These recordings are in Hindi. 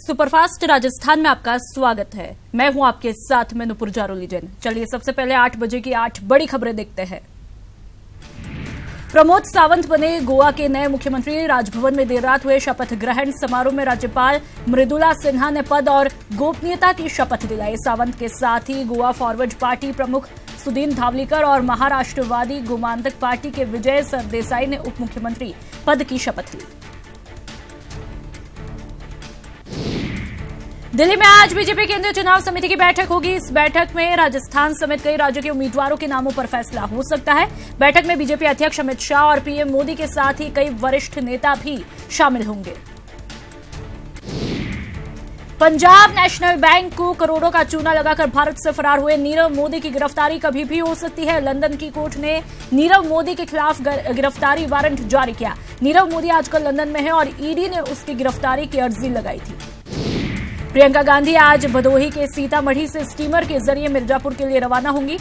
सुपरफास्ट राजस्थान में आपका स्वागत है। मैं हूं आपके साथ में नुपुर जारोली जैन। चलिए सबसे पहले 8 बजे की 8 बड़ी खबरें देखते हैं। प्रमोद सावंत बने गोवा के नए मुख्यमंत्री। राजभवन में देर रात हुए शपथ ग्रहण समारोह में राज्यपाल मृदुला सिन्हा ने पद और गोपनीयता की शपथ दिलाई। सावंत के साथ ही गोवा फॉरवर्ड पार्टी प्रमुख सुदीन धावलीकर और महाराष्ट्रवादी गोमांतक पार्टी के विजय सरदेसाई ने उप मुख्यमंत्री पद की शपथ ली। दिल्ली में आज बीजेपी केंद्रीय चुनाव समिति की बैठक होगी। इस बैठक में राजस्थान समेत कई राज्यों के उम्मीदवारों के नामों पर फैसला हो सकता है। बैठक में बीजेपी अध्यक्ष अमित शाह और पीएम मोदी के साथ ही कई वरिष्ठ नेता भी शामिल होंगे। पंजाब नेशनल बैंक को करोड़ों का चूना लगाकर भारत से फरार हुए नीरव मोदी की गिरफ्तारी कभी भी हो सकती है। लंदन की कोर्ट ने नीरव मोदी के खिलाफ गिरफ्तारी वारंट जारी किया। नीरव मोदी आजकल लंदन में है और ईडी ने उसकी गिरफ्तारी की अर्जी लगाई थी। प्रियंका गांधी आज भदोही के सीतामढ़ी से स्टीमर के जरिए मिर्जापुर के लिए रवाना होंगी।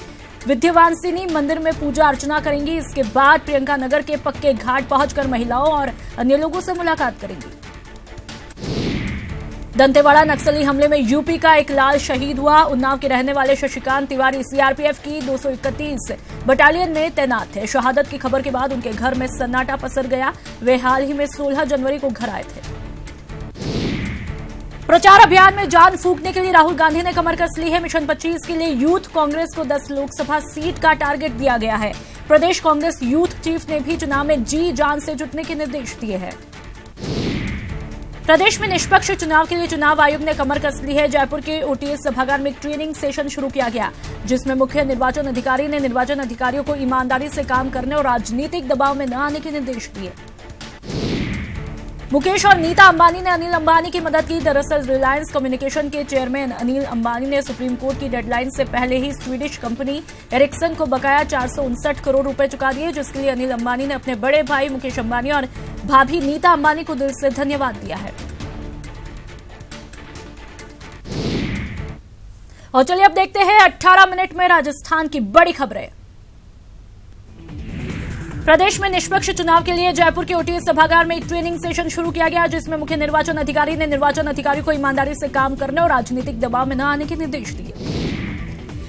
विद्यावासिनी मंदिर में पूजा अर्चना करेंगी। इसके बाद प्रियंका नगर के पक्के घाट पहुंचकर महिलाओं और अन्य लोगों से मुलाकात करेंगी। दंतेवाड़ा नक्सली हमले में यूपी का एक लाल शहीद हुआ। उन्नाव के रहने वाले शशिकांत तिवारी सीआरपीएफ की 231 बटालियन में तैनात थे। शहादत की खबर के बाद उनके घर में सन्नाटा पसर गया। वे हाल ही में 16 जनवरी को घर आए थे। प्रचार अभियान में जान फूंकने के लिए राहुल गांधी ने कमर कस ली है। मिशन 25 के लिए यूथ कांग्रेस को 10 लोकसभा सीट का टारगेट दिया गया है। प्रदेश कांग्रेस यूथ चीफ ने भी चुनाव में जी जान से जुटने के निर्देश दिए हैं। प्रदेश में निष्पक्ष चुनाव के लिए चुनाव आयोग ने कमर कस ली है। जयपुर के ओटीएस सभागार में एक ट्रेनिंग सेशन शुरू किया गया, जिसमें मुख्य निर्वाचन अधिकारी ने निर्वाचन अधिकारियों को ईमानदारी से काम करने और राजनीतिक दबाव में न आने के निर्देश दिए। मुकेश और नीता अंबानी ने अनिल अंबानी की मदद की। दरअसल रिलायंस कम्युनिकेशन के चेयरमैन अनिल अंबानी ने सुप्रीम कोर्ट की डेडलाइन से पहले ही स्वीडिश कंपनी एरिक्सन को बकाया 459 करोड़ रुपए चुका दिए, जिसके लिए अनिल अंबानी ने अपने बड़े भाई मुकेश अंबानी और भाभी नीता अंबानी को दिल से धन्यवाद दिया है। और चलिए अब देखते हैं 18 मिनट में राजस्थान की बड़ी खबरें। प्रदेश में निष्पक्ष चुनाव के लिए जयपुर के ओटीएस सभागार में एक ट्रेनिंग सेशन शुरू किया गया, जिसमें मुख्य निर्वाचन अधिकारी ने निर्वाचन अधिकारियों को ईमानदारी से काम करने और राजनीतिक दबाव में न आने के निर्देश दिए।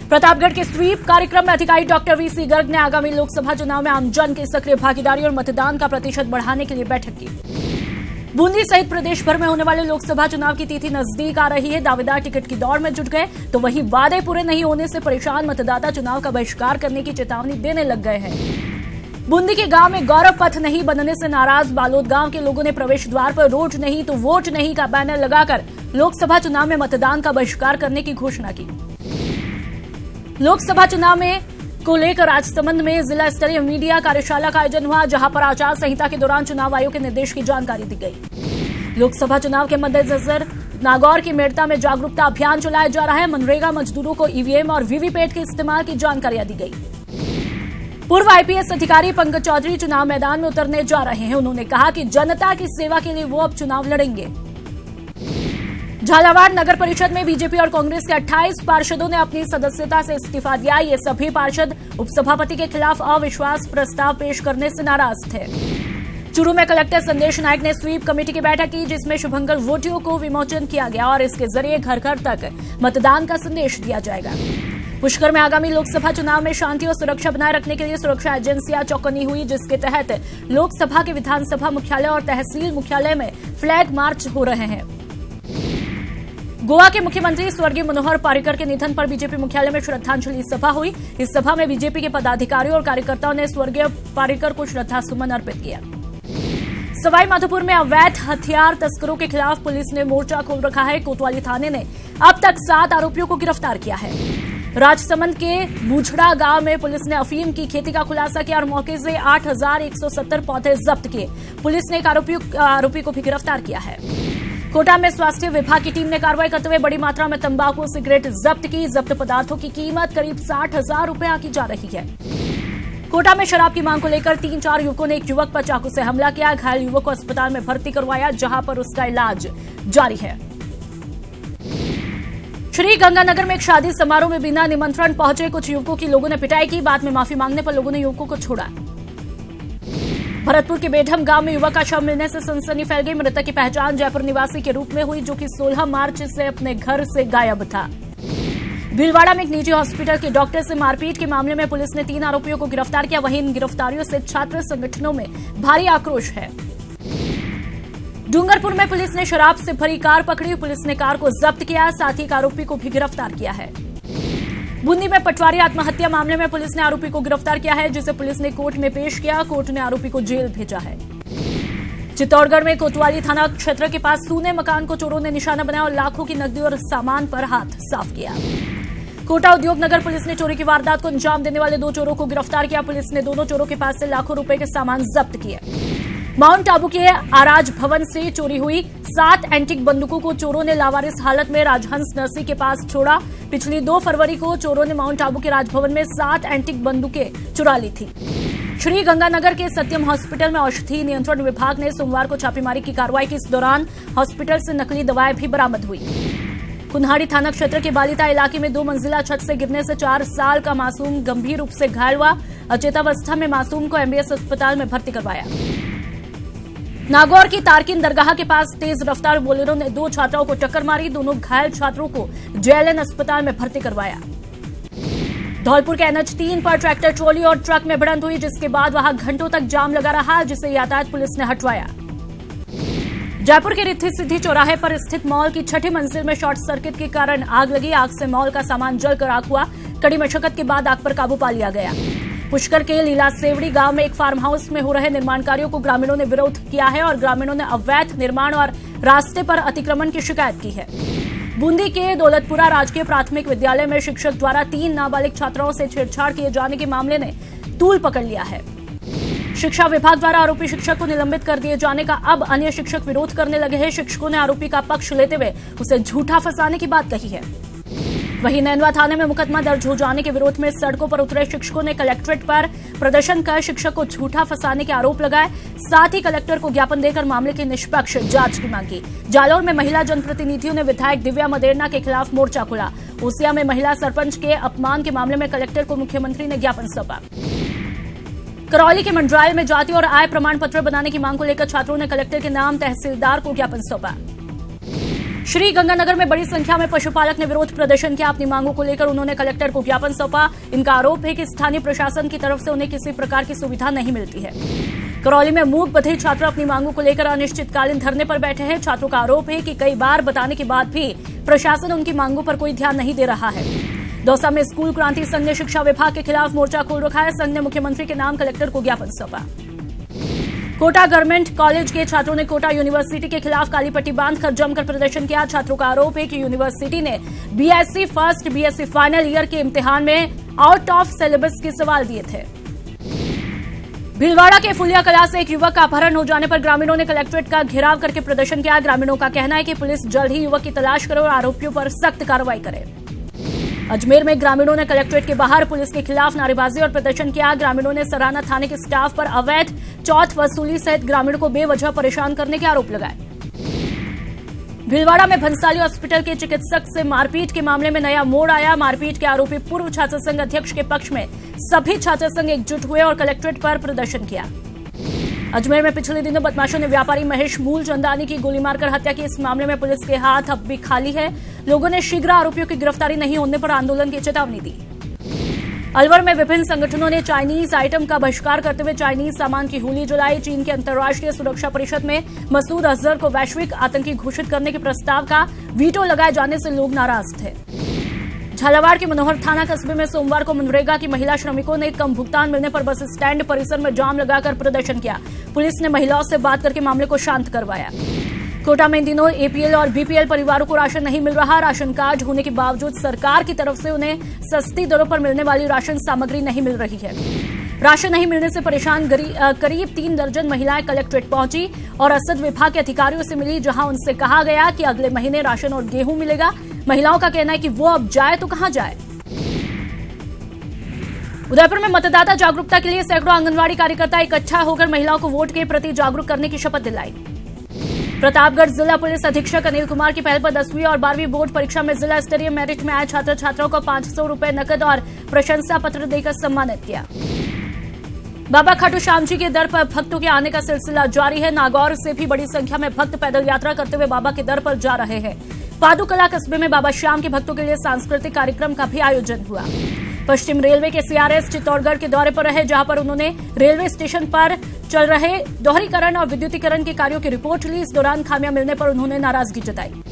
प्रतापगढ़ के स्वीप कार्यक्रम में अधिकारी डॉक्टर वीसी गर्ग ने आगामी लोकसभा चुनाव में आमजन की सक्रिय भागीदारी और मतदान का प्रतिशत बढ़ाने के लिए बैठक की। बूंदी सहित प्रदेश भर में होने वाले लोकसभा चुनाव की तिथि नजदीक आ रही है। दावेदार टिकट की दौड़ में जुट गए, तो वहीं वादे पूरे नहीं होने से परेशान मतदाता चुनाव का बहिष्कार करने की चेतावनी देने लग गए हैं। बूंदी के गांव में गौरव पथ नहीं बनने से नाराज बालोद गांव के लोगों ने प्रवेश द्वार पर रोड नहीं तो वोट नहीं का बैनर लगाकर लोकसभा चुनाव में मतदान का बहिष्कार करने की घोषणा की। लोकसभा चुनाव में को लेकर राजसमंद में जिला स्तरीय मीडिया कार्यशाला का आयोजन हुआ, जहां पर आचार संहिता के दौरान चुनाव आयोग के निर्देश की जानकारी दी गई। लोकसभा चुनाव के मद्देनजर नागौर की मेड़ता में जागरूकता अभियान चलाया जा रहा है। मनरेगा मजदूरों को ईवीएम और वीवीपैट के इस्तेमाल की जानकारियां दी गई। पूर्व आईपीएस अधिकारी पंकज चौधरी चुनाव मैदान में उतरने जा रहे हैं। उन्होंने कहा कि जनता की सेवा के लिए वो अब चुनाव लड़ेंगे। झालावाड़ नगर परिषद में बीजेपी और कांग्रेस के 28 पार्षदों ने अपनी सदस्यता से इस्तीफा दिया। ये सभी पार्षद उपसभापति के खिलाफ अविश्वास प्रस्ताव पेश करने से नाराज थे। चूरू में कलेक्टर संदेश नायक ने स्वीप कमेटी की बैठक की, जिसमें शुभंकर वोटियों को विमोचन किया गया और इसके जरिए घर घर तक मतदान का संदेश दिया जाएगा। पुष्कर में आगामी लोकसभा चुनाव में शांति और सुरक्षा बनाए रखने के लिए सुरक्षा एजेंसियां चौकन्नी हुई, जिसके तहत लोकसभा के विधानसभा मुख्यालय और तहसील मुख्यालय में फ्लैग मार्च हो रहे हैं। गोवा के मुख्यमंत्री स्वर्गीय मनोहर पर्रिकर के निधन पर बीजेपी मुख्यालय में श्रद्धांजलि सभा हुई। इस सभा में बीजेपी के पदाधिकारियों और कार्यकर्ताओं ने स्वर्गीय पर्रिकर को श्रद्धासुमन अर्पित किया। सवाई माधोपुर में अवैध हथियार तस्करों के खिलाफ पुलिस ने मोर्चा खोल रखा है। कोतवाली थाने ने अब तक 7 आरोपियों को गिरफ्तार किया है। राजसमंद के बूझड़ा गांव में पुलिस ने अफीम की खेती का खुलासा किया और मौके से 8,170 पौधे जब्त किए। पुलिस ने एक आरोपी को भी गिरफ्तार किया है। कोटा में स्वास्थ्य विभाग की टीम ने कार्रवाई करते हुए बड़ी मात्रा में तंबाकू सिगरेट जब्त की। जब्त पदार्थों की कीमत करीब 60,000 रुपए आंकी जा रही है। कोटा में शराब की मांग को लेकर 3-4 युवकों ने एक युवक पर चाकू से हमला किया। घायल युवक को अस्पताल में भर्ती करवाया, जहां पर उसका इलाज जारी है। श्री गंगानगर में एक शादी समारोह में बिना निमंत्रण पहुंचे कुछ युवकों की लोगों ने पिटाई की। बाद में माफी मांगने पर लोगों ने युवकों को छोड़ा। भरतपुर के बेढम गांव में युवक का शव मिलने से सनसनी फैल गई। मृतक की पहचान जयपुर निवासी के रूप में हुई, जो कि 16 मार्च से अपने घर से गायब था। भीलवाड़ा में एक निजी हॉस्पिटल के डॉक्टर से मारपीट के मामले में पुलिस ने 3 आरोपियों को गिरफ्तार किया। वहीं इन गिरफ्तारियों से छात्र संगठनों में भारी आक्रोश है। डूंगरपुर में पुलिस ने शराब से भरी कार पकड़ी। पुलिस ने कार को जब्त किया, साथ ही एक आरोपी को भी गिरफ्तार किया है। बूंदी में पटवारी आत्महत्या मामले में पुलिस ने आरोपी को गिरफ्तार किया है, जिसे पुलिस ने कोर्ट में पेश किया। कोर्ट ने आरोपी को जेल भेजा है। चित्तौड़गढ़ में कोतवाली थाना क्षेत्र के पास सूने मकान को चोरों ने निशाना बनाया और लाखों की नकदी और सामान पर हाथ साफ किया। कोटा उद्योग नगर पुलिस ने चोरी की वारदात को अंजाम देने वाले 2 चोरों को गिरफ्तार किया। पुलिस ने दोनों चोरों के पास से लाखों रुपए के सामान जब्त किए। माउंट आबू के आराज भवन से चोरी हुई 7 एंटीक बंदूकों को चोरों ने लावारिस हालत में राजहंस नरसी के पास छोड़ा। पिछली 2 फरवरी को चोरों ने माउंट आबू के राजभवन में 7 एंटीक बंदूकें चुरा ली थी। श्री गंगानगर के सत्यम हॉस्पिटल में औषधि नियंत्रण विभाग ने सोमवार को छापेमारी की कार्रवाई की। इस दौरान हॉस्पिटल से नकली दवाएं भी बरामद हुई। कुन्हाड़ी थाना क्षेत्र के बालिता इलाके में 2 मंजिला छत से गिरने से 4 साल का मासूम गंभीर रूप से घायल हुआ। अचेतावस्था में मासूम को एमबीएस अस्पताल में भर्ती करवाया। नागौर की तारकिन दरगाह के पास तेज रफ्तार बोलेरो ने 2 छात्राओं को टक्कर मारी। दोनों घायल छात्रों को जेएलएन अस्पताल में भर्ती करवाया। धौलपुर के NH 3 पर ट्रैक्टर ट्रॉली और ट्रक में भिड़ंत हुई, जिसके बाद वहां घंटों तक जाम लगा रहा, जिसे यातायात पुलिस ने हटवाया। जयपुर के रिद्धि सिद्धि चौराहे पर स्थित मॉल की 6ठी मंजिल में शॉर्ट सर्किट के कारण आग लगी। आग से मॉल का सामान जलकर राख हुआ। कड़ी मशक्कत के बाद आग पर काबू पा लिया गया। पुष्कर के लीला सेवड़ी गांव में एक फार्म हाउस में हो रहे निर्माण कार्यों को ग्रामीणों ने विरोध किया है और ग्रामीणों ने अवैध निर्माण और रास्ते पर अतिक्रमण की शिकायत की है। बूंदी के दौलतपुरा राजकीय प्राथमिक विद्यालय में शिक्षक द्वारा 3 नाबालिग छात्राओं से छेड़छाड़ किए जाने के मामले ने तूल पकड़ लिया है। शिक्षा विभाग द्वारा आरोपी शिक्षक को निलंबित कर दिए जाने का अब अन्य शिक्षक विरोध करने लगे हैं। शिक्षकों ने आरोपी का पक्ष लेते हुए उसे झूठा फंसाने की बात कही है। वहीं नैनवा थाने में मुकदमा दर्ज हो जाने के विरोध में सड़कों पर उतरे शिक्षकों ने कलेक्ट्रेट पर प्रदर्शन कर शिक्षक को झूठा फंसाने के आरोप लगाए। साथ ही कलेक्टर को ज्ञापन देकर मामले की निष्पक्ष जांच की मांग की। जालौर में महिला जनप्रतिनिधियों ने विधायक दिव्या मदेरना के खिलाफ मोर्चा खोला। ओसिया में महिला सरपंच के अपमान के मामले में कलेक्टर को मुख्यमंत्री ने ज्ञापन सौंपा। करौली के मंडरायल में जाति और आय प्रमाण पत्र बनाने की मांग को लेकर छात्रों ने कलेक्टर के नाम तहसीलदार को ज्ञापन सौंपा। श्री गंगानगर में बड़ी संख्या में पशुपालक ने विरोध प्रदर्शन किया। अपनी मांगों को लेकर उन्होंने कलेक्टर को ज्ञापन सौंपा। इनका आरोप है कि स्थानीय प्रशासन की तरफ से उन्हें किसी प्रकार की सुविधा नहीं मिलती है। करौली में मूक बधिर छात्र अपनी मांगों को लेकर अनिश्चितकालीन धरने पर बैठे हैं। छात्रों का आरोप है कि कई बार बताने के बाद भी प्रशासन उनकी मांगों पर कोई ध्यान नहीं दे रहा है। दौसा में स्कूल क्रांति संघ ने शिक्षा विभाग के खिलाफ मोर्चा खोल रखा है। संघ ने मुख्यमंत्री के नाम कलेक्टर को ज्ञापन सौंपा। कोटा गवर्नमेंट कॉलेज के छात्रों ने कोटा यूनिवर्सिटी के खिलाफ काली पट्टी बांधकर जमकर प्रदर्शन किया। छात्रों का आरोप है कि यूनिवर्सिटी ने BSc first, BSc final year के इम्तिहान में आउट ऑफ सिलेबस के सवाल दिए थे। भीलवाड़ा के फुलिया कला से एक युवक का अपहरण हो जाने पर ग्रामीणों ने कलेक्ट्रेट का घेराव करके प्रदर्शन किया। ग्रामीणों का कहना है कि पुलिस जल्द ही युवक की तलाश करे और आरोपियों पर सख्त कार्रवाई करे। अजमेर में ग्रामीणों ने कलेक्ट्रेट के बाहर पुलिस के खिलाफ नारेबाजी और प्रदर्शन किया। ग्रामीणों ने सराना थाने के स्टाफ पर अवैध चौथ वसूली सहित ग्रामीणों को बेवजह परेशान करने के आरोप लगाए। भीलवाड़ा में भंसाली हॉस्पिटल के चिकित्सक से मारपीट के मामले में नया मोड़ आया। मारपीट के आरोपी पूर्व छात्र संघ अध्यक्ष के पक्ष में सभी छात्र संघ एकजुट हुए और कलेक्ट्रेट पर प्रदर्शन किया। अजमेर में पिछले दिनों बदमाशों ने व्यापारी महेश मूल चंदानी की गोली मारकर हत्या की। इस मामले में पुलिस के हाथ अब भी खाली है। लोगों ने शीघ्र आरोपियों की गिरफ्तारी नहीं होने पर आंदोलन की चेतावनी दी। अलवर में विभिन्न संगठनों ने चाइनीज आइटम का बहिष्कार करते हुए चाइनीज सामान की होली जलाई। चीन के अंतर्राष्ट्रीय सुरक्षा परिषद में मसूद अजहर को वैश्विक आतंकी घोषित करने के प्रस्ताव का वीटो लगाए जाने से लोग नाराज थे। झालावाड़ के मनोहर थाना कस्बे में सोमवार को मनरेगा की महिला श्रमिकों ने कम भुगतान मिलने पर बस स्टैंड परिसर में जाम लगाकर प्रदर्शन किया। पुलिस ने महिलाओं से बात करके मामले को शांत करवाया। कोटा में इन दिनों एपीएल और बीपीएल परिवारों को राशन नहीं मिल रहा। राशन कार्ड होने के बावजूद सरकार की तरफ से उन्हें सस्ती दरों पर मिलने वाली राशन सामग्री नहीं मिल रही है। राशन नहीं मिलने से परेशान करीब 3 दर्जन महिलाएं कलेक्ट्रेट पहुंची और रसद विभाग के अधिकारियों से मिली, जहां उनसे कहा गया कि अगले महीने राशन और गेहूं मिलेगा। महिलाओं का कहना है कि वो अब जाए तो कहां जाए। उदयपुर में मतदाता जागरूकता के लिए सैकड़ों आंगनवाड़ी कार्यकर्ता इकट्ठा होकर महिलाओं को वोट के प्रति जागरूक करने की शपथ दिलाई। प्रतापगढ़ जिला पुलिस अधीक्षक अनिल कुमार की पहल पर 10वीं और 12वीं बोर्ड परीक्षा में जिला स्तरीय मेरिट में आए छात्र छात्राओं को 500 रुपए नकद और प्रशंसा पत्र देकर सम्मानित किया। बाबा खाटू श्याम जी के दर पर भक्तों के आने का सिलसिला जारी है। नागौर से भी बड़ी संख्या में भक्त पैदल यात्रा करते हुए बाबा के दर पर जा रहे हैं। पादुकला कस्बे में बाबा श्याम के भक्तों के लिए सांस्कृतिक कार्यक्रम का भी आयोजन हुआ। पश्चिम रेलवे के सीआरएस चित्तौड़गढ़ के दौरे पर रहे, जहां पर उन्होंने रेलवे स्टेशन पर चल रहे दोहरीकरण और विद्युतीकरण के कार्यों की रिपोर्ट ली। इस दौरान खामियां मिलने पर उन्होंने नाराजगी जताई।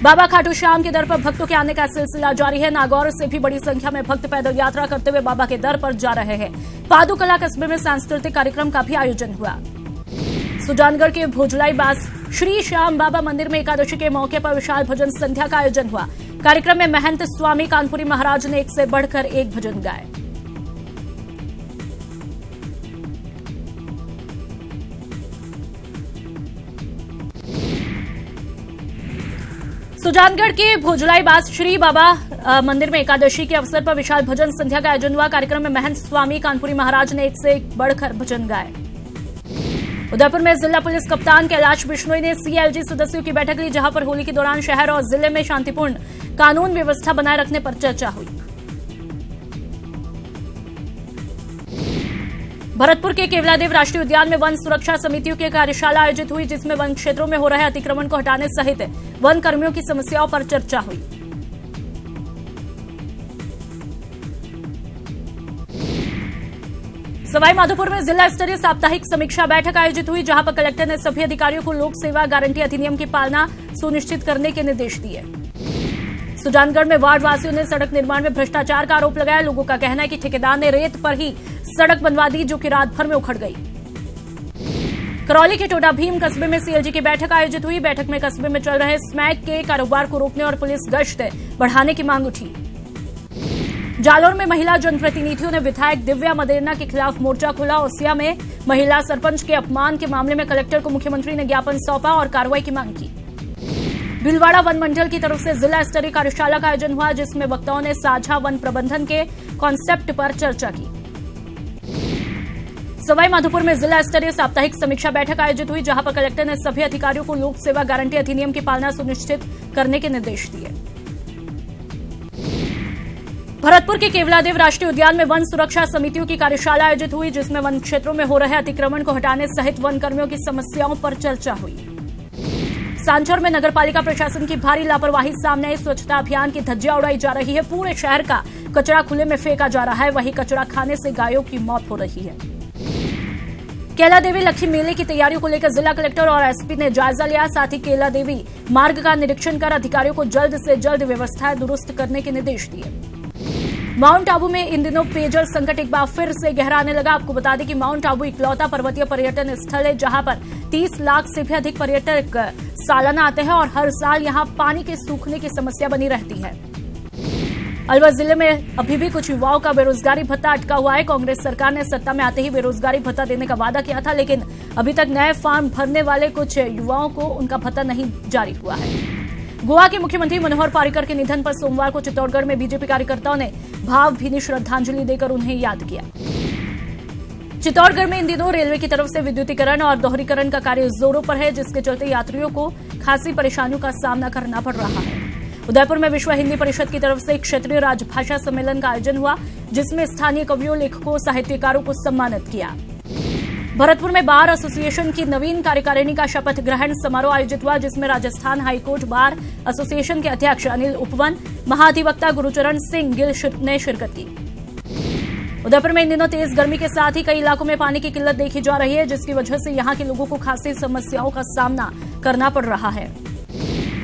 बाबा खाटू श्याम के दर पर भक्तों के आने का सिलसिला जारी है। नागौर से भी बड़ी संख्या में भक्त पैदल यात्रा करते हुए बाबा के दर पर जा रहे हैं। पादुकला कस्बे में सांस्कृतिक कार्यक्रम का भी आयोजन हुआ। सुजानगढ़ के भोजलाई बास श्री श्याम बाबा मंदिर में एकादशी के मौके पर विशाल भजन संध्या का आयोजन हुआ। कार्यक्रम में महंत स्वामी कानपुरी महाराज ने एक से बढ़कर एक भजन गाए। सुजानगढ़ के भोजलाई बास श्री बाबा मंदिर में एकादशी के अवसर पर विशाल भजन संध्या का आयोजन हुआ। कार्यक्रम में महंत स्वामी कानपुरी महाराज ने एक से एक बढ़कर भजन गाए। उदयपुर में जिला पुलिस कप्तान कैलाश बिश्नोई ने सीएलजी सदस्यों की बैठक ली, जहां पर होली के दौरान शहर और जिले में शांतिपूर्ण कानून व्यवस्था बनाए रखने पर चर्चा हुई। भरतपुर के केवलादेव राष्ट्रीय उद्यान में वन सुरक्षा समितियों की कार्यशाला आयोजित हुई, जिसमें वन क्षेत्रों में हो रहे अतिक्रमण को हटाने सहित वन कर्मियों की समस्याओं पर चर्चा हुई। सवाई माधोपुर में जिला स्तरीय साप्ताहिक समीक्षा बैठक आयोजित हुई, जहां पर कलेक्टर ने सभी अधिकारियों को लोक सेवा गारंटी अधिनियम की पालना सुनिश्चित करने के निर्देश दिए। सुजानगढ़ में वार्ड वासियों ने सड़क निर्माण में भ्रष्टाचार का आरोप लगाया। लोगों का कहना है कि ठेकेदार ने रेत पर ही सड़क बनवा दी, जो कि रात भर में उखड़ गई। करौली के टोडा भीम कस्बे में सीएलजी की बैठक आयोजित हुई। बैठक में कस्बे में चल रहे स्मैक के कारोबार को रोकने और पुलिस गश्त बढ़ाने की मांग उठी। जालौर में महिला जनप्रतिनिधियों ने विधायक दिव्या मदेरना के खिलाफ मोर्चा खोला। ओसिया में महिला सरपंच के अपमान के मामले में कलेक्टर को मुख्यमंत्री ने ज्ञापन सौंपा और कार्रवाई की मांग की। भीलवाड़ा वन मंडल की तरफ से जिला स्तरीय कार्यशाला का आयोजन हुआ, जिसमें वक्ताओं ने साझा वन प्रबंधन के कॉन्सेप्ट पर चर्चा की। सवाई माधोपुर में जिला स्तरीय साप्ताहिक समीक्षा बैठक आयोजित हुई, जहां पर कलेक्टर ने सभी अधिकारियों को लोक सेवा गारंटी अधिनियम की पालना सुनिश्चित करने के निर्देश दिए। भरतपुर के केवलादेव राष्ट्रीय उद्यान में वन सुरक्षा समितियों की कार्यशाला आयोजित हुई, जिसमें वन क्षेत्रों में हो रहे अतिक्रमण को हटाने सहित वन कर्मियों की समस्याओं पर चर्चा हुई। सांचौर में नगरपालिका प्रशासन की भारी लापरवाही सामने आई। स्वच्छता अभियान की धज्जियां उड़ाई जा रही है। पूरे शहर का कचरा खुले में फेंका जा रहा है, वहीं कचरा खाने से गायों की मौत हो रही है। केला देवी लक्खी मेले की तैयारियों को लेकर जिला कलेक्टर और एसपी ने जायजा लिया। साथ ही केला देवी मार्ग का निरीक्षण कर अधिकारियों को जल्द से जल्द व्यवस्थाएं दुरुस्त करने के निर्देश दिए। माउंट आबू में इन दिनों पेयजल संकट एक बार फिर से गहरा आने लगा। आपको बता दें कि माउंट आबू इकलौता पर्वतीय पर्यटन स्थल है, जहां पर 30 लाख से भी अधिक पर्यटक सालाना आते हैं और हर साल यहां पानी के सूखने की समस्या बनी रहती है। अलवर जिले में अभी भी कुछ युवाओं का बेरोजगारी भत्ता अटका हुआ है। कांग्रेस सरकार ने सत्ता में आते ही बेरोजगारी भत्ता देने का वादा किया था, लेकिन अभी तक नए फॉर्म भरने वाले कुछ युवाओं को उनका भत्ता नहीं जारी हुआ है। गोवा के मुख्यमंत्री मनोहर पर्रिकर के निधन पर सोमवार को चित्तौड़गढ़ में बीजेपी कार्यकर्ताओं ने भावभीनी श्रद्धांजलि देकर उन्हें याद किया। चित्तौड़गढ़ में इन दिनों रेलवे की तरफ से विद्युतीकरण और दोहरीकरण का कार्य जोरों पर है, जिसके चलते यात्रियों को खासी परेशानियों का सामना करना पड़ रहा है। उदयपुर में विश्व हिंदी परिषद की तरफ से एक क्षेत्रीय राजभाषा सम्मेलन का आयोजन हुआ, जिसमें स्थानीय कवियों, लेखकों, साहित्यकारों को सम्मानित किया। भरतपुर में बार एसोसिएशन की नवीन कार्यकारिणी का शपथ ग्रहण समारोह आयोजित हुआ, जिसमें राजस्थान हाईकोर्ट बार एसोसिएशन के अध्यक्ष अनिल उपवन, महाधिवक्ता गुरुचरण सिंह गिल ने शिरकत की। उदयपुर में इन दिनों तेज गर्मी के साथ ही कई इलाकों में पानी की किल्लत देखी जा रही है, जिसकी वजह से यहां के लोगों को खासी समस्याओं का सामना करना पड़ रहा है।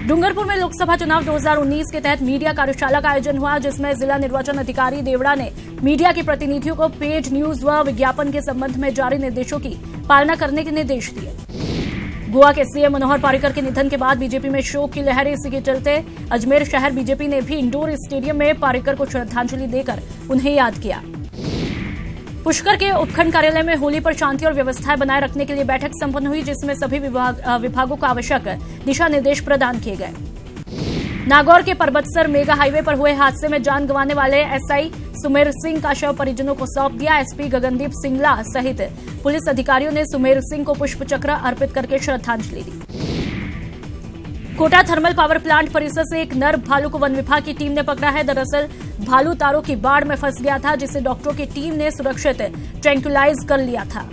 डूंगरपुर में लोकसभा चुनाव 2019 के तहत मीडिया कार्यशाला का आयोजन हुआ, जिसमें जिला निर्वाचन अधिकारी देवड़ा ने मीडिया के प्रतिनिधियों को पेड न्यूज व विज्ञापन के संबंध में जारी निर्देशों की पालना करने के निर्देश दिए। गोवा के सीएम मनोहर पर्रिकर के निधन के बाद बीजेपी में शोक की लहर है। इसी के चलते अजमेर शहर बीजेपी ने भी इंडोर स्टेडियम में पर्रिकर को श्रद्धांजलि देकर उन्हें याद किया। पुष्कर के उपखंड कार्यालय में होली पर शांति और व्यवस्थाएं बनाए रखने के लिए बैठक संपन्न हुई, जिसमें सभी विभागों को आवश्यक दिशा निर्देश प्रदान किए गए। नागौर के परबतसर मेगा हाईवे पर हुए हादसे में जान गंवाने वाले एसआई सुमेर सिंह का शव परिजनों को सौंप दिया। एसपी गगनदीप सिंगला सहित पुलिस अधिकारियों ने सुमेर सिंह को पुष्प चक्र अर्पित करके श्रद्धांजलि दी। कोटा थर्मल पावर प्लांट परिसर से एक नर भालू को वन विभाग की टीम ने पकड़ा है। दरअसल भालू तारों की बाड़ में फंस गया था, जिसे डॉक्टरों की टीम ने सुरक्षित ट्रैंक्विलाइज कर लिया था।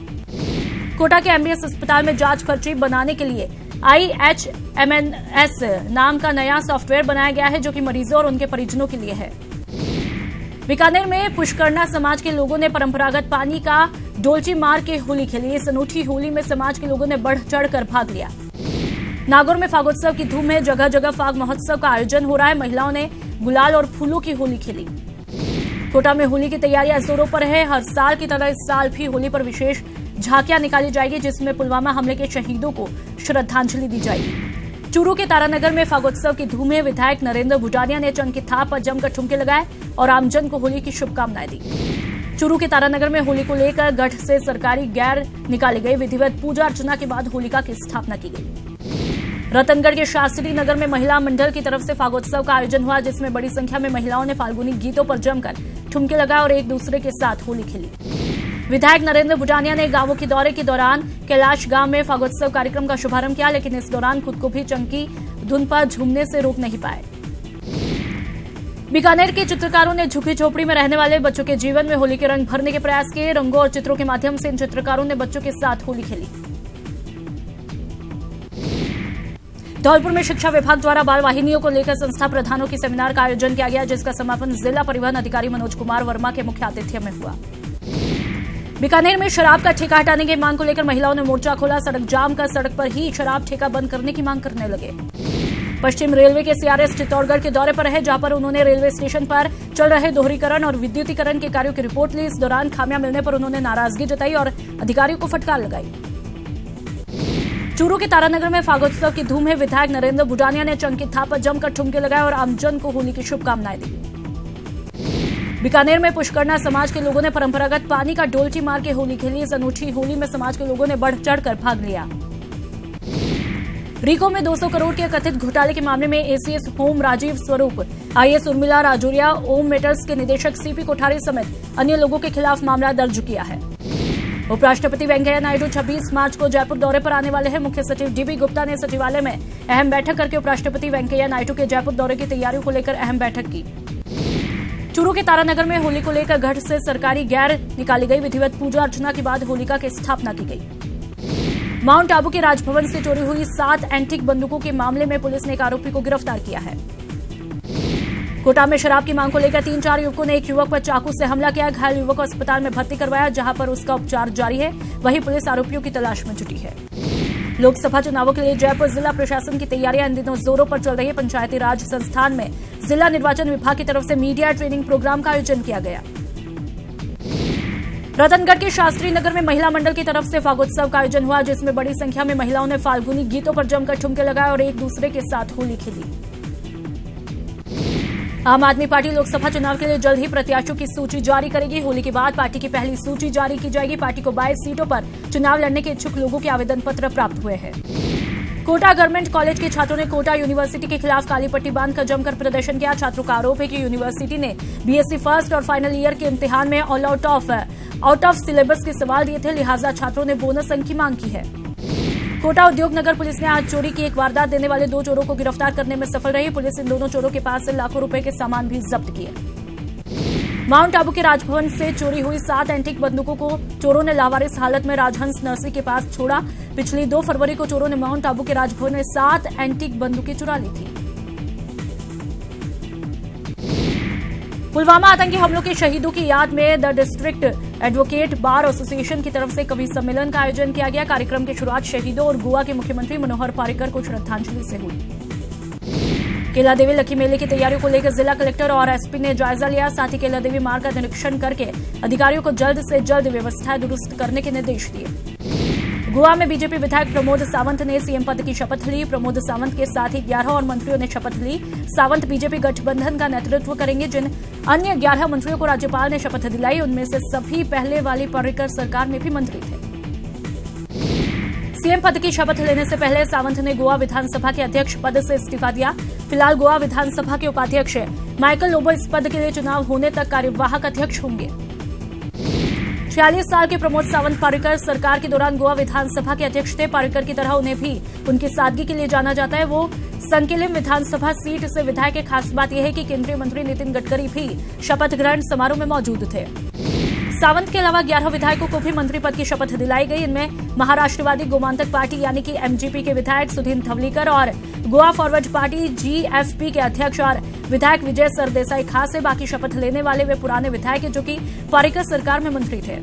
कोटा के एमबीएस अस्पताल में जांच पर्ची बनाने के लिए IHMNS नाम का नया सॉफ्टवेयर बनाया गया है, जो कि मरीजों और उनके परिजनों के लिए है। बीकानेर में पुष्करना समाज के लोगों ने परंपरागत पानी का डोलची मार के होली खेली। इस अनूठी होली में समाज के लोगों ने बढ़ चढ़कर भाग लिया। नागौर में फागोत्सव की धूम है। जगह जगह फाग महोत्सव का आयोजन हो रहा है। महिलाओं ने गुलाल और फूलों की होली खेली। कोटा में होली की तैयारियां जोरों पर है। हर साल की तरह इस साल भी होली पर विशेष झांकियां निकाली जाएगी, जिसमें पुलवामा हमले के शहीदों को श्रद्धांजलि दी जाएगी। चूरू के तारानगर में फागोत्सव की धूम है। विधायक नरेंद्र भुजानिया ने चंग की थाप पर जमकर ठुमके लगाए और आमजन को होली की शुभकामनाएं दी। चूरू के तारानगर में होली को लेकर गढ़ से सरकारी गैर निकाली गई। विधिवत पूजा अर्चना के बाद होलिका की स्थापना की गई। रतनगढ़ के शास्त्री नगर में महिला मंडल की तरफ से फागोत्सव का आयोजन हुआ, जिसमें बड़ी संख्या में महिलाओं ने फाल्गुनी गीतों पर जमकर ठुमके लगाए और एक दूसरे के साथ होली खेली। विधायक नरेंद्र भुजानिया ने गांवों के दौरे के दौरान कैलाश गांव में फागोत्सव कार्यक्रम का शुभारंभ किया, लेकिन इस दौरान खुद को भी चंकी धुन पर झूमने से रोक नहीं पाए। बीकानेर के चित्रकारों ने झुग्गी झोपड़ी में रहने वाले बच्चों के जीवन में होली के रंग भरने के प्रयास किए। रंगों और चित्रों के माध्यम से इन चित्रकारों ने बच्चों के साथ होली खेली। धौलपुर में शिक्षा विभाग द्वारा बाल वाहिनियों को लेकर संस्था प्रधानों की सेमिनार का आयोजन किया गया, जिसका समापन जिला परिवहन अधिकारी मनोज कुमार वर्मा के मुख्य आतिथ्य में हुआ। बीकानेर में शराब का ठेका हटाने की मांग को लेकर महिलाओं ने मोर्चा खोला। सड़क जाम कर सड़क पर ही शराब ठेका बंद करने की मांग करने लगे। पश्चिम रेलवे के CRS चित्तौड़गढ़ के दौरे पर है, जहां पर उन्होंने रेलवे स्टेशन पर चल रहे दोहरीकरण और विद्युतीकरण के कार्यों की रिपोर्ट ली। इस दौरान खामियां मिलने पर उन्होंने नाराजगी जताई और अधिकारियों को फटकार लगाई। चूरू के तारानगर में फागोत्सव की धूम है। विधायक नरेंद्र भुजानिया ने चंग की थाप पर जमकर ठुमके लगाए और आमजन को होली की शुभकामनाएं दी। बीकानेर में पुष्करना समाज के लोगों ने परंपरागत पानी का डोलची मार के होली खेली। इस अनूठी होली में समाज के लोगों ने बढ़ चढ़कर भाग लिया। रीको में 200 करोड़ के कथित घोटाले के मामले में ACS होम राजीव स्वरूप, IAS उर्मिला राजौरिया, ओम मेटल्स के निदेशक CP कोठारी समेत अन्य लोगों के खिलाफ मामला दर्ज किया है। उपराष्ट्रपति वेंकैया नायडू 26 मार्च को जयपुर दौरे पर आने वाले हैं। मुख्य सचिव DB गुप्ता ने सचिवालय में अहम बैठक करके उपराष्ट्रपति वेंकैया नायडू के जयपुर दौरे की तैयारियों को लेकर अहम बैठक की। चूरू के तारानगर में होली को लेकर गढ़ से सरकारी गैर निकाली गई। विधिवत पूजा अर्चना के बाद होलिका की स्थापना की गई। माउंट आबू के राजभवन से चोरी हुई 7 एंटीक बंदूकों के मामले में पुलिस ने एक आरोपी को गिरफ्तार किया है। कोटा में शराब की मांग को लेकर 3-4 युवकों ने एक युवक पर चाकू से हमला किया। घायल युवक को अस्पताल में भर्ती करवाया, जहां पर उसका उपचार जारी है। वहीं पुलिस आरोपियों की तलाश में जुटी है। लोकसभा चुनावों के लिए जयपुर जिला प्रशासन की तैयारियां इन दिनों जोरों पर चल रही है। पंचायती राज संस्थान में जिला निर्वाचन विभाग की तरफ से मीडिया ट्रेनिंग प्रोग्राम का आयोजन किया गया। रतनगढ़ के शास्त्री नगर में महिला मंडल की तरफ से फागोत्सव का आयोजन हुआ, जिसमें बड़ी संख्या में महिलाओं ने फाल्गुनी गीतों पर जमकर ठुमके लगाए और एक दूसरे के साथ होली खेली। आम आदमी पार्टी लोकसभा चुनाव के लिए जल्द ही प्रत्याशियों की सूची जारी करेगी। होली के बाद पार्टी की पहली सूची जारी की जाएगी। पार्टी को 22 सीटों पर चुनाव लड़ने के इच्छुक लोगों के आवेदन पत्र प्राप्त हुए हैं। कोटा गवर्नमेंट कॉलेज के छात्रों ने कोटा यूनिवर्सिटी के खिलाफ काली पट्टी बांधकर जमकर प्रदर्शन किया। छात्रों का आरोप है कि यूनिवर्सिटी ने BSc फर्स्ट और फाइनल ईयर के इम्तिहान में ऑल आउट ऑफ सिलेबस के सवाल दिए थे, लिहाजा छात्रों ने बोनस अंक की मांग की है। कोटा उद्योग नगर पुलिस ने आज चोरी की एक वारदात देने वाले 2 चोरों को गिरफ्तार करने में सफल रही। पुलिस इन दोनों चोरों के पास से लाखों रुपए के सामान भी जब्त किए। माउंट आबू के राजभवन से चोरी हुई 7 एंटीक बंदूकों को चोरों ने लावारिस हालत में राजहंस नर्सरी के पास छोड़ा। पिछली 2 फरवरी को चोरों ने माउंट आबू के राजभवन में 7 एंटीक बंदूकें चुरा ली थी। पुलवामा आतंकी हमलों के शहीदों की याद में the district advocate bar association की तरफ से कवि सम्मेलन का आयोजन किया गया। कार्यक्रम की शुरुआत शहीदों और गोवा के मुख्यमंत्री मनोहर पर्रिकर को श्रद्धांजलि से हुई। केला देवी लकी मेले की तैयारियों को लेकर जिला कलेक्टर और SP ने जायजा लिया। साथ ही केला देवी मार्ग का निरीक्षण करके अधिकारियों को जल्द से जल्द व्यवस्थाएं दुरुस्त करने के निर्देश दिए। गोवा में बीजेपी विधायक प्रमोद सावंत ने CM पद की शपथ ली। प्रमोद सावंत के साथ ही 11 और मंत्रियों ने शपथ ली। सावंत बीजेपी गठबंधन का नेतृत्व करेंगे। जिन अन्य 11 मंत्रियों को राज्यपाल ने शपथ दिलाई, उनमें से सभी पहले वाली पर्रिकर सरकार में भी मंत्री थे। CM पद की शपथ लेने से पहले सावंत ने गोवा विधानसभा के अध्यक्ष पद से इस्तीफा दिया। फिलहाल गोवा विधानसभा के उपाध्यक्ष माइकल लोबो इस पद के लिए चुनाव होने तक कार्यवाहक अध्यक्ष होंगे। 46 साल के प्रमोद सावंत पारीकर सरकार के दौरान गोवा विधानसभा के अध्यक्ष थे। पारीकर की तरह उन्हें भी उनकी सादगी के लिए जाना जाता है। वो संकिलिम विधानसभा सीट से विधायक है। खास बात यह है कि केंद्रीय मंत्री नितिन गडकरी भी शपथ ग्रहण समारोह में मौजूद थे। सावंत के अलावा 11 विधायकों को भी मंत्री पद की शपथ दिलाई गई। इनमें महाराष्ट्रवादी गोमांतक पार्टी यानी कि एमजीपी के विधायक सुधीन थवलीकर और गोवा फॉरवर्ड पार्टी जीएफपी के अध्यक्ष और विधायक विजय सरदेसाई खास है। बाकी शपथ लेने वाले वे पुराने विधायक हैं जो कि पारीकर सरकार में मंत्री थे।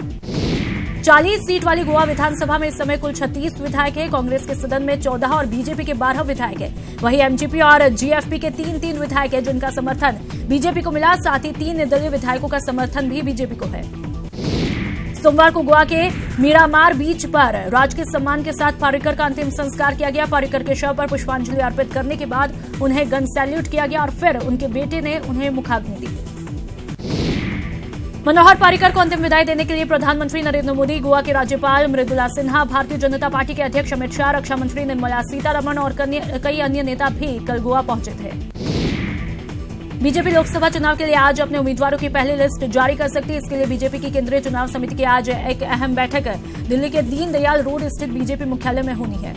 40 सीट वाली गोवा विधानसभा में इस समय कुल 36 विधायक हैं। कांग्रेस के सदन में 14 और बीजेपी के 12 विधायक हैं। वहीं एमजीपी और जीएफपी के 3 विधायक हैं जिनका समर्थन बीजेपी को मिला। साथ ही 3 निर्दलीय विधायकों का समर्थन भी बीजेपी को है। सोमवार को गोवा के मीरामार बीच पर राजकीय सम्मान के साथ पारीकर का अंतिम संस्कार किया गया। पारीकर के शव पर पुष्पांजलि अर्पित करने के बाद उन्हें गन सैल्यूट किया गया और फिर उनके बेटे ने उन्हें मुखाग्नि दी। मनोहर पारीकर को अंतिम विदाई देने के लिए प्रधानमंत्री नरेंद्र मोदी, गोवा के राज्यपाल मृदुला सिन्हा, भारतीय जनता पार्टी के अध्यक्ष अमित शाह, रक्षा मंत्री निर्मला सीतारमण और कई अन्य नेता भी कल गोवा पहुंचे थे। बीजेपी लोकसभा चुनाव के लिए आज अपने उम्मीदवारों की पहली लिस्ट जारी कर सकती है। इसके लिए बीजेपी की केंद्रीय चुनाव समिति की आज एक अहम बैठक दिल्ली के दीनदयाल रोड स्थित बीजेपी मुख्यालय में होनी है।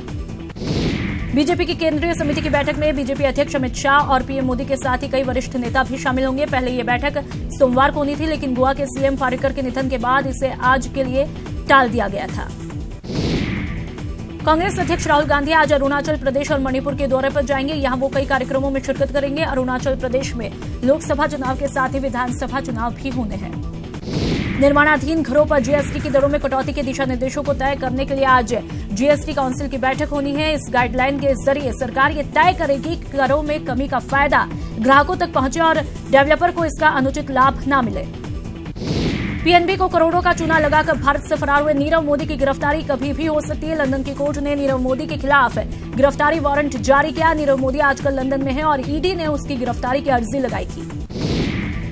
बीजेपी की केंद्रीय समिति की बैठक में बीजेपी अध्यक्ष अमित शाह और पीएम मोदी के साथ ही कई वरिष्ठ नेता भी शामिल होंगे। पहले ये बैठक सोमवार को होनी थी, लेकिन गोवा के सीएम पारीकर के निधन के बाद इसे आज के लिए टाल दिया गया था। कांग्रेस अध्यक्ष राहुल गांधी आज अरुणाचल प्रदेश और मणिपुर के दौरे पर जाएंगे। यहां वो कई कार्यक्रमों में शिरकत करेंगे। अरुणाचल प्रदेश में लोकसभा चुनाव के साथ ही विधानसभा चुनाव भी होने हैं। निर्माणाधीन घरों पर जीएसटी की दरों में कटौती के दिशा निर्देशों को तय करने के लिए आज जीएसटी काउंसिल की बैठक होनी है। इस गाइडलाइन के जरिए सरकार ये तय करेगी कि करों में कमी का फायदा ग्राहकों तक पहुंचे और डेवलपर को इसका अनुचित लाभ न मिले। पीएनबी को करोड़ों का चूना लगाकर भारत से फरार हुए नीरव मोदी की गिरफ्तारी कभी भी हो सकती है। लंदन की कोर्ट ने नीरव मोदी के खिलाफ गिरफ्तारी वारंट जारी किया। नीरव मोदी आजकल लंदन में है और ईडी ने उसकी गिरफ्तारी की अर्जी लगाई थी।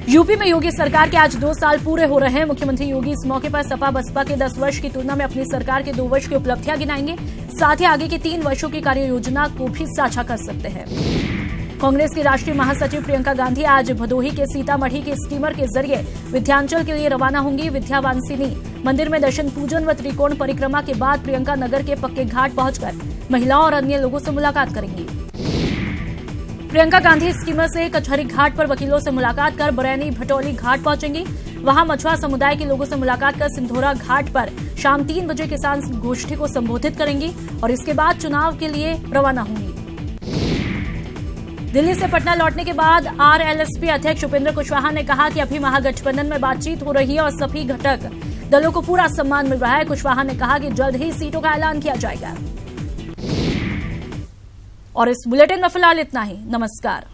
यूपी में योगी सरकार के आज 2 साल पूरे हो रहे हैं। मुख्यमंत्री योगी इस मौके पर सपा बसपा के 10 वर्ष की तुलना में अपनी सरकार के 2 वर्ष की उपलब्धियां गिनाएंगे। साथ ही आगे की 3 वर्षों की कार्य योजना को भी साझा कर सकते हैं। कांग्रेस की राष्ट्रीय महासचिव प्रियंका गांधी आज भदोही के सीतामढ़ी के स्टीमर के जरिए विंध्याचल के लिए रवाना होंगी। विंध्यवासिनी मंदिर में दर्शन पूजन व त्रिकोण परिक्रमा के बाद प्रियंका नगर के पक्के घाट पहुंचकर महिलाओं और अन्य लोगों से मुलाकात करेंगी। प्रियंका गांधी स्टीमर से कचहरी घाट पर वकीलों से मुलाकात कर बरैनी भटौली घाट पहुंचेंगी। वहां मछुआ समुदाय के लोगों से मुलाकात कर सिंधोरा घाट पर शाम 3 बजे किसान गोष्ठी को संबोधित करेंगी और इसके बाद चुनाव के लिए रवाना होंगी। दिल्ली से पटना लौटने के बाद आरएलएसपी अध्यक्ष उपेंद्र कुशवाहा ने कहा कि अभी महागठबंधन में बातचीत हो रही है और सभी घटक दलों को पूरा सम्मान मिल रहा है। कुशवाहा ने कहा कि जल्द ही सीटों का ऐलान किया जाएगा। और इस बुलेटिन में फिलहाल इतना ही। नमस्कार।